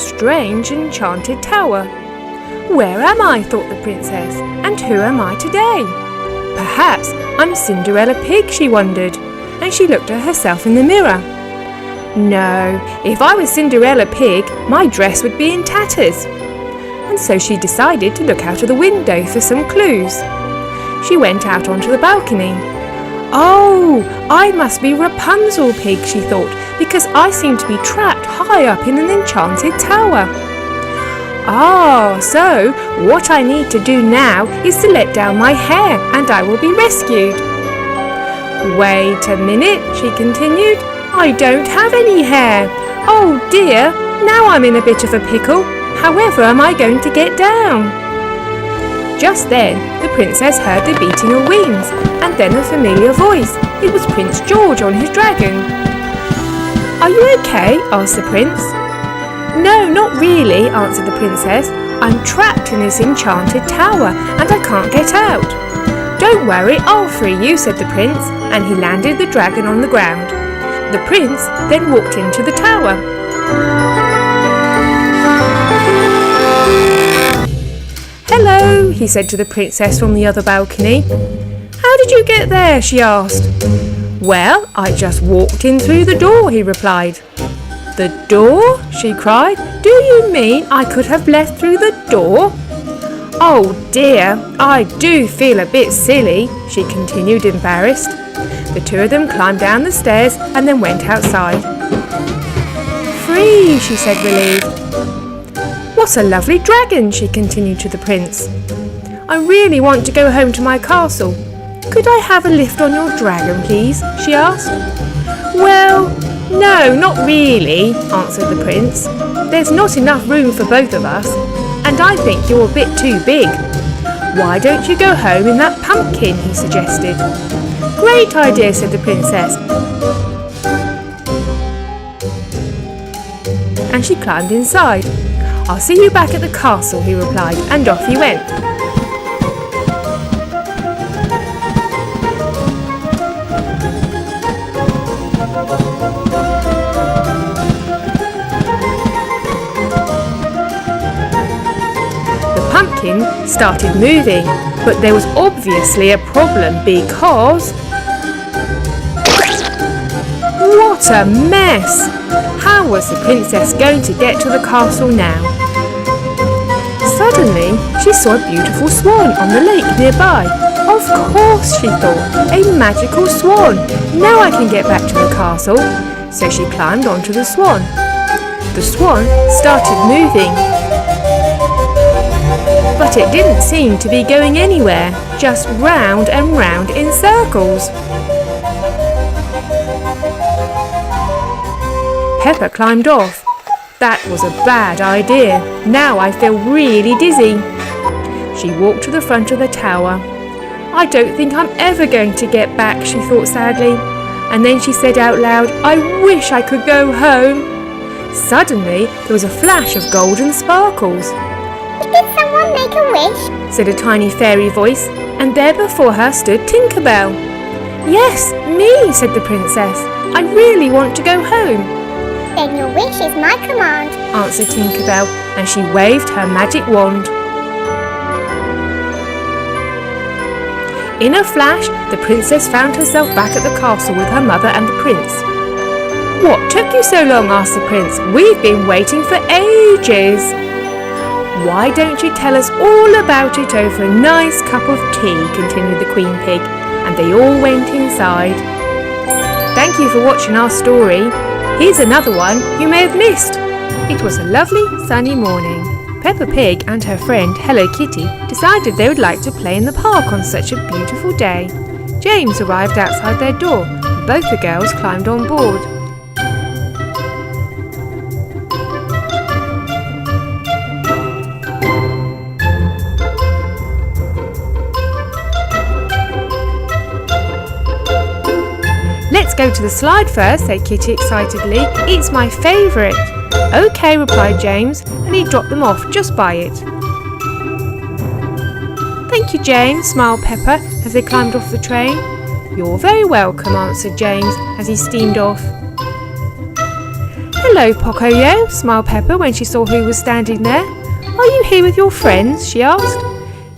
strange enchanted tower. Where am I, thought the princess, and who am I today? Perhaps I'm Cinderella Pig, she wondered, and she looked at herself in the mirror. No, if I was Cinderella Pig, my dress would be in tatters. And so she decided to look out of the window for some clues. She went out onto the balcony. Oh, I must be Rapunzel Pig, she thought, because I seem to be trapped high up in an enchanted tower. Ah, so what I need to do now is to let down my hair and I will be rescued. Wait a minute, she continued. I don't have any hair. Oh dear, now I'm in a bit of a pickle. However am I going to get down? Just then, the princess heard the beating of wings and then a familiar voice. It was Prince George on his dragon. Are you okay? Asked the prince. No, not really, answered the princess. I'm trapped in this enchanted tower and I can't get out. Don't worry, I'll free you, said the prince, and he landed the dragon on the ground. The prince then walked into the tower. Hello, he said to the princess from the other balcony. How did you get there? She asked. Well, I just walked in through the door, he replied. The door? She cried. Do you mean I could have left through the door? Oh dear, I do feel a bit silly, she continued, embarrassed. The two of them climbed down the stairs and then went outside. Free, she said, relieved. What a lovely dragon, she continued to the prince. I really want to go home to my castle. Could I have a lift on your dragon, please? She asked. Well, no, not really, answered the prince. There's not enough room for both of us, and I think you're a bit too big. Why don't you go home in that pumpkin, he suggested. Great idea, said the princess. And she climbed inside. I'll see you back at the castle, he replied, and off he went. Started moving, but there was obviously a problem because... What a mess! How was the princess going to get to the castle now? Suddenly, she saw a beautiful swan on the lake nearby. Of course, she thought, a magical swan. Now I can get back to the castle. So she climbed onto the swan. The swan started moving. But it didn't seem to be going anywhere, just round and round in circles. Peppa climbed off. That was a bad idea. Now I feel really dizzy. She walked to the front of the tower. I don't think I'm ever going to get back, she thought sadly. And then she said out loud, I wish I could go home. Suddenly, there was a flash of golden sparkles. Did someone make a wish? Said a tiny fairy voice, and there before her stood Tinkerbell. Yes, me, said the princess. I really want to go home. Then your wish is my command, answered Tinkerbell, and she waved her magic wand. In a flash, the princess found herself back at the castle with her mother and the prince. What took you so long? Asked the prince. We've been waiting for ages. Why don't you tell us all about it over a nice cup of tea, continued the Queen Pig, and they all went inside. Thank you for watching our story. Here's another one you may have missed. It was a lovely sunny morning. Peppa Pig and her friend Hello Kitty decided they would like to play in the park on such a beautiful day. James arrived outside their door and both the girls climbed on board. Let's go to the slide first, said Kitty excitedly. It's my favourite. OK, replied James, and he dropped them off just by it. Thank you, James, smiled Peppa as they climbed off the train. You're very welcome, answered James as he steamed off. Hello, Pocoyo, smiled Peppa when she saw who was standing there. Are you here with your friends? She asked.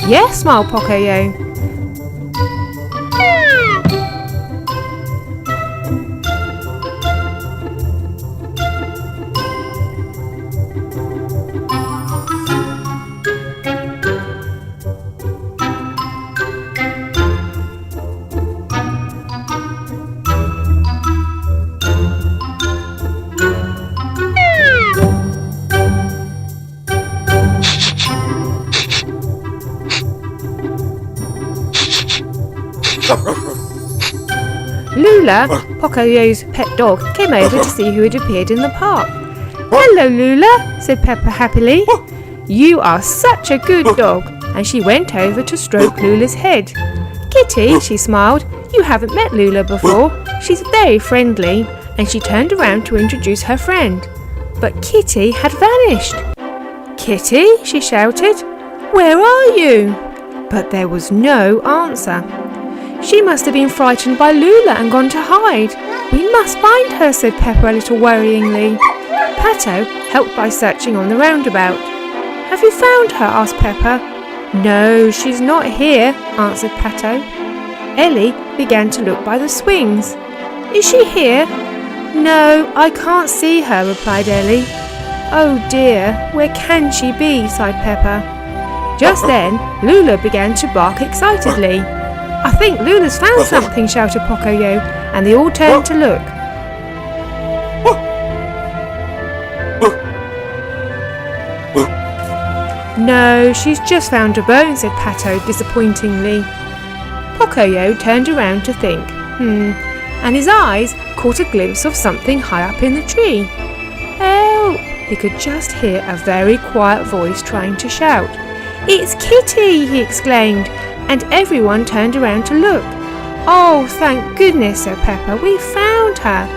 Yes, smiled Pocoyo. Lula, Pocoyo's pet dog, came over to see who had appeared in the park. Hello, Lula, said Peppa happily. You are such a good dog. And she went over to stroke Lula's head. Kitty, she smiled, you haven't met Lula before. She's very friendly. And she turned around to introduce her friend. But Kitty had vanished. Kitty, she shouted, where are you? But there was no answer. She must have been frightened by Lula and gone to hide. We must find her, said Peppa a little worryingly. Pato helped by searching on the roundabout. Have you found her? Asked Peppa. No, she's not here, answered Pato. Ellie began to look by the swings. Is she here? No, I can't see her, replied Ellie. Oh dear, where can she be? Sighed Peppa. Just then, Lula began to bark excitedly. I think Lula's found something, shouted Pocoyo, and they all turned to look. No, she's just found a bone, said Pato disappointingly. Pocoyo turned around to think. And his eyes caught a glimpse of something high up in the tree. Help! He could just hear a very quiet voice trying to shout. It's Kitty! He exclaimed, and everyone turned around to look. Oh, thank goodness, said Peppa, we found her.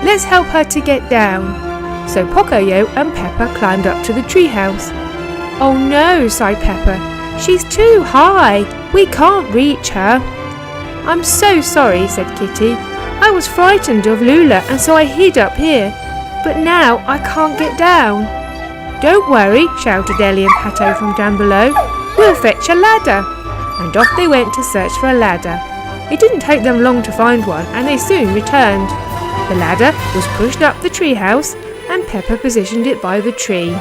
Let's help her to get down. So Pocoyo and Peppa climbed up to the treehouse. Oh no, sighed Peppa, she's too high. We can't reach her. I'm so sorry, said Kitty. I was frightened of Lula and so I hid up here. But now I can't get down. Don't worry, shouted Ellie and Pato from down below. We'll fetch a ladder. And off they went to search for a ladder. It didn't take them long to find one and they soon returned. The ladder was pushed up the treehouse and Peppa positioned it by the tree.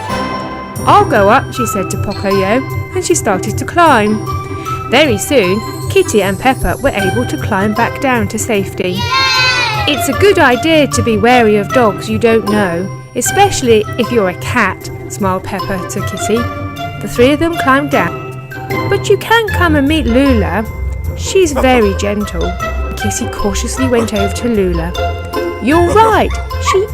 I'll go up, she said to Pocoyo, and she started to climb. Very soon, Kitty and Peppa were able to climb back down to safety. It's a good idea to be wary of dogs you don't know, especially if you're a cat, smiled Peppa to Kitty. The three of them climbed down. But you can come and meet Lula. She's very gentle. Kitty cautiously went over to Lula. You're right, she